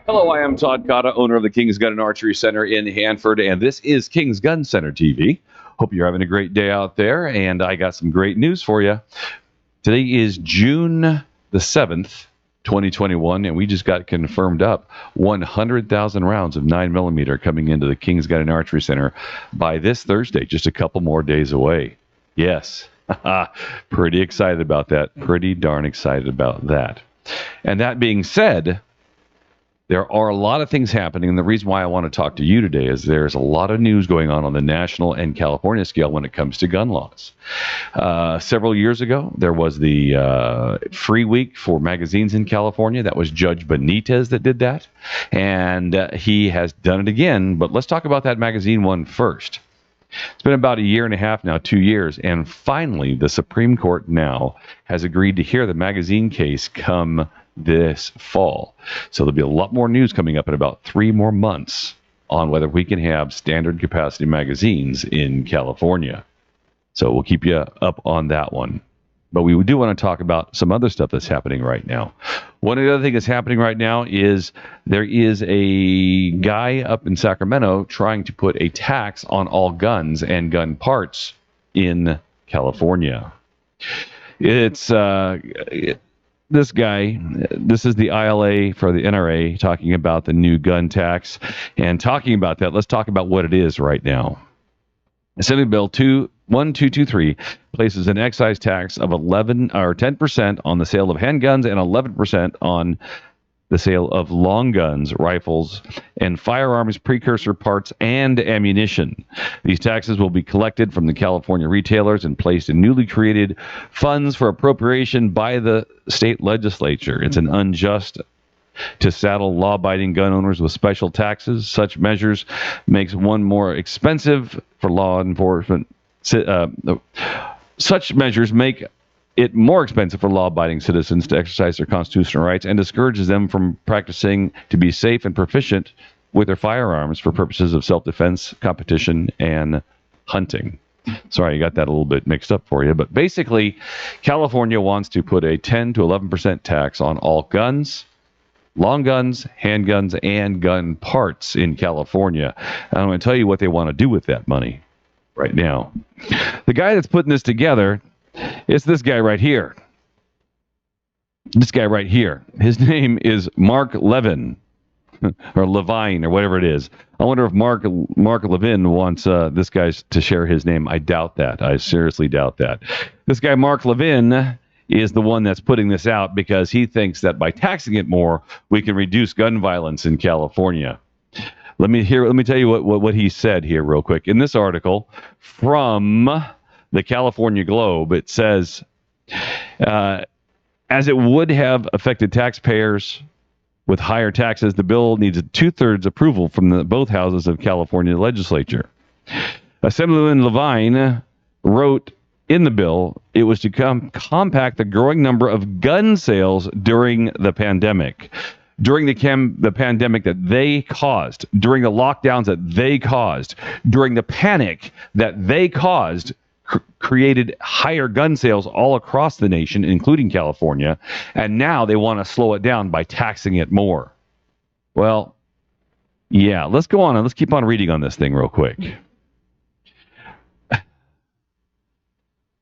Hello, I am Todd Cotta, owner of the King's Gun and Archery Center in Hanford, and this is King's Gun Center TV. Hope you're having a great day out there, and I got some great news for you. Today is June the 7th, 2021, and we just got confirmed up 100,000 rounds of 9mm coming into the King's Gun and Archery Center by this Thursday, just a couple more days away. Yes, pretty excited about that. Pretty darn excited about that. And that being said, there are a lot of things happening, and the reason why I want to talk to you today is there's a lot of news going on the national and California scale when it comes to gun laws. Several years ago, there was the free week for magazines in California. That was Judge Benitez that did that, and he has done it again. But let's talk about that magazine one first. It's been about a year and a half now, 2 years, and finally the Supreme Court now has agreed to hear the magazine case come this fall. So there'll be a lot more news coming up in about 3 more months on whether we can have standard capacity magazines in California. So we'll keep you up on that one. But we do want to talk about some other stuff that's happening right now. One of the other things that's happening right now is there is a guy up in Sacramento trying to put a tax on all guns and gun parts in California. It's this guy, this is the ILA for the NRA talking about the new gun tax. And talking about that, let's talk about what it is right now. Assembly Bill 1223 places an excise tax of 11 or 10% on the sale of handguns and 11% on the sale of long guns, rifles, and firearms precursor parts and ammunition. These taxes will be collected from the California retailers and placed in newly created funds for appropriation by the state legislature. It's an unjust to saddle law-abiding gun owners with special taxes. Such measures makes one more expensive for law enforcement. Such measures make it more expensive for law-abiding citizens to exercise their constitutional rights and discourages them from practicing to be safe and proficient with their firearms for purposes of self-defense, competition, and hunting. Sorry, I got that a little bit mixed up for you. But basically, California wants to put a 10 to 11% tax on all guns, long guns, handguns, and gun parts in California. And I'm going to tell you what they want to do with that money right now. The guy that's putting this together is this guy right here. This guy right here. His name is Mark Levine, or Levine, or whatever it is. I wonder if Mark Levine wants this guy to share his name. I doubt that. I seriously doubt that. This guy, Mark Levine, is the one that's putting this out because he thinks that by taxing it more, we can reduce gun violence in California. Let me tell you what he said here real quick. In this article from the California Globe, it says, as it would have affected taxpayers with higher taxes, the bill needs a 2/3 approval from both houses of California legislature. Assemblyman Levine wrote in the bill it was to compact the growing number of gun sales during the pandemic. During the pandemic that they caused, during the lockdowns that they caused, during the panic that they caused, created higher gun sales all across the nation, including California, and now they want to slow it down by taxing it more. Well, yeah, let's go on and let's keep on reading on this thing real quick.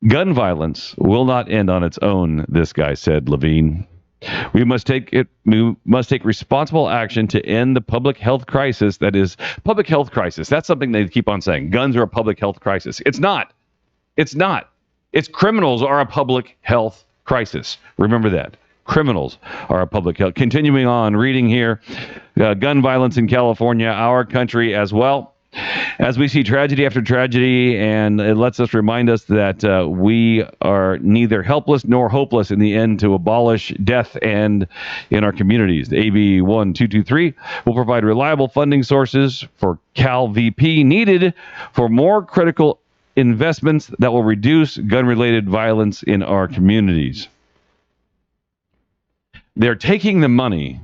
Gun violence will not end on its own, this guy said, Levine. We must take responsible action to end the public health crisis that is public health crisis. That's something they keep on saying. Guns are a public health crisis. It's not. It's not. It's criminals are a public health crisis. Remember that. Criminals are a public health. Continuing on, reading here, gun violence in California, our country as well. As we see tragedy after tragedy, and it lets us remind us that we are neither helpless nor hopeless in the end to abolish death and in our communities. The AB 1223 will provide reliable funding sources for Cal VP needed for more critical investments that will reduce gun-related violence in our communities. They're taking the money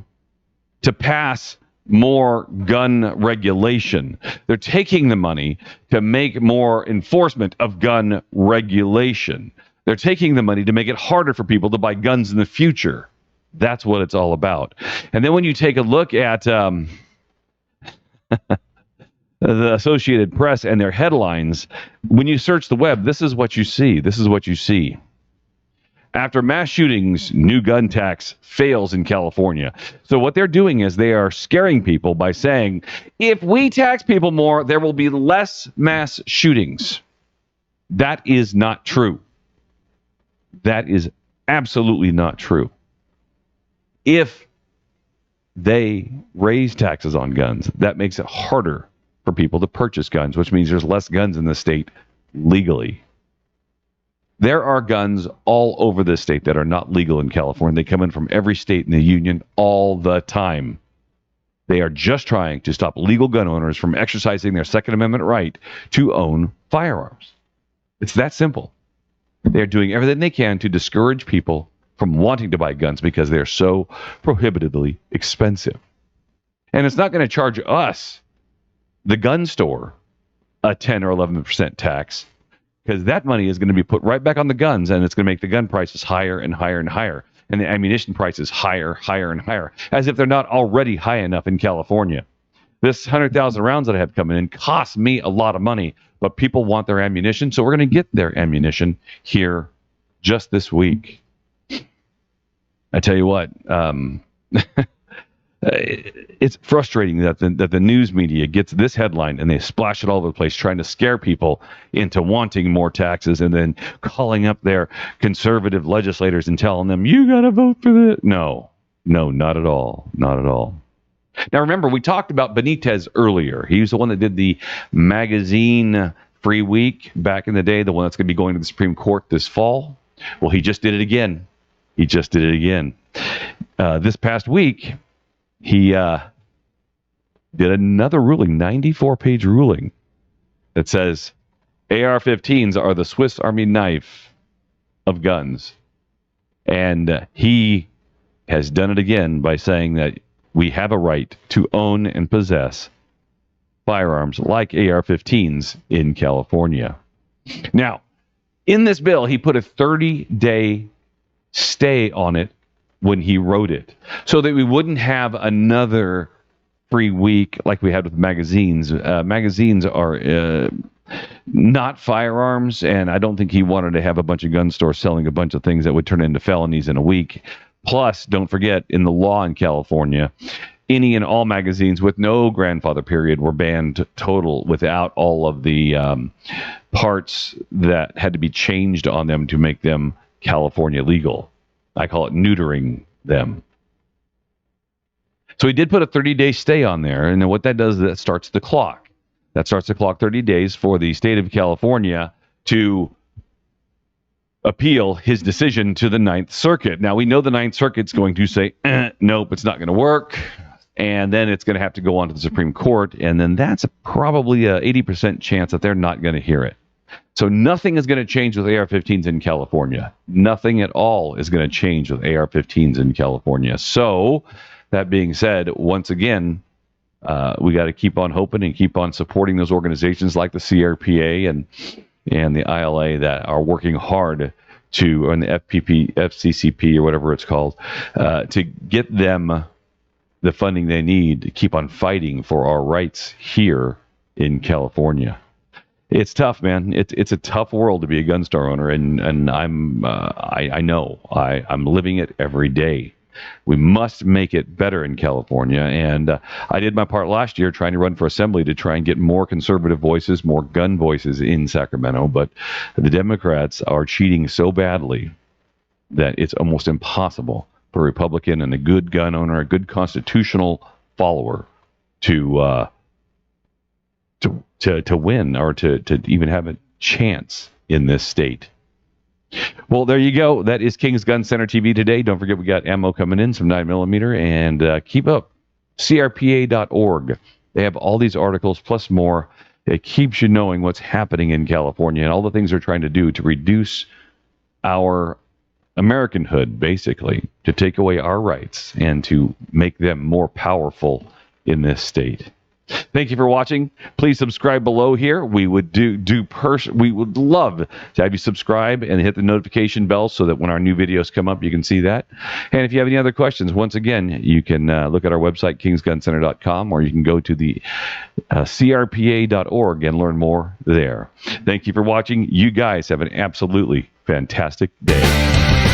to pass more gun regulation. They're taking the money to make more enforcement of gun regulation. They're taking the money to make it harder for people to buy guns in the future. That's what it's all about. And then when you take a look at the Associated Press and their headlines, when you search the web, this is what you see. This is what you see. After mass shootings, new gun tax fails in California. So what they're doing is they are scaring people by saying, if we tax people more, there will be less mass shootings. That is not true. That is absolutely not true. If they raise taxes on guns, that makes it harder for people to purchase guns, which means there's less guns in the state legally. There are guns all over the state that are not legal in California. They come in from every state in the union all the time. They are just trying to stop legal gun owners from exercising their Second Amendment right to own firearms. It's that simple. They're doing everything they can to discourage people from wanting to buy guns because they're so prohibitively expensive. And it's not going to charge us, the gun store, a 10 or 11% tax, because that money is going to be put right back on the guns, and it's going to make the gun prices higher and higher and higher, and the ammunition prices higher, higher, and higher, as if they're not already high enough in California. This 100,000 rounds that I have coming in costs me a lot of money, but people want their ammunition, so we're going to get their ammunition here just this week. I tell you what, it's frustrating that the news media gets this headline and they splash it all over the place, trying to scare people into wanting more taxes and then calling up their conservative legislators and telling them, you got to vote for this. No, not at all. Not at all. Now, remember, we talked about Benitez earlier. He was the one that did the magazine free week back in the day, the one that's going to be going to the Supreme Court this fall. Well, he just did it again. This past week, he did another ruling, 94-page ruling, that says AR-15s are the Swiss Army knife of guns. And he has done it again by saying that we have a right to own and possess firearms like AR-15s in California. Now, in this bill, he put a 30-day stay on it when he wrote it, so that we wouldn't have another free week like we had with magazines. Magazines are not firearms, and I don't think he wanted to have a bunch of gun stores selling a bunch of things that would turn into felonies in a week. Plus, don't forget, in the law in California, any and all magazines with no grandfather period were banned total without all of the parts that had to be changed on them to make them California legal. I call it neutering them. So he did put a 30-day stay on there, and then what that does is that starts the clock. That starts the clock 30 days for the state of California to appeal his decision to the Ninth Circuit. Now, we know the Ninth Circuit's going to say, nope, it's not going to work, and then it's going to have to go on to the Supreme Court, and then that's probably a 80% chance that they're not going to hear it. So nothing is going to change with AR-15s in California. Nothing at all is going to change with AR-15s in California. So, that being said, once again, we got to keep on hoping and keep on supporting those organizations like the CRPA and the ILA that are working hard to, and the FCCP or whatever it's called, to get them the funding they need to keep on fighting for our rights here in California. It's tough, man. It's a tough world to be a gun store owner, and I know I'm living it every day. We must make it better in California, and I did my part last year trying to run for assembly to try and get more conservative voices, more gun voices in Sacramento, but the Democrats are cheating so badly that it's almost impossible for a Republican and a good gun owner, a good constitutional follower to win or to even have a chance in this state. Well, there you go. That is King's Gun Center TV today. Don't forget we got ammo coming in, some 9mm, and keep up. CRPA.org. They have all these articles plus more. It keeps you knowing what's happening in California and all the things they're trying to do to reduce our Americanhood, basically, to take away our rights and to make them more powerful in this state. Thank you for watching. Please subscribe below here. We would we would love to have you subscribe and hit the notification bell so that when our new videos come up, you can see that. And if you have any other questions, once again, you can look at our website, kingsguncenter.com, or you can go to the crpa.org and learn more there. Thank you for watching. You guys have an absolutely fantastic day.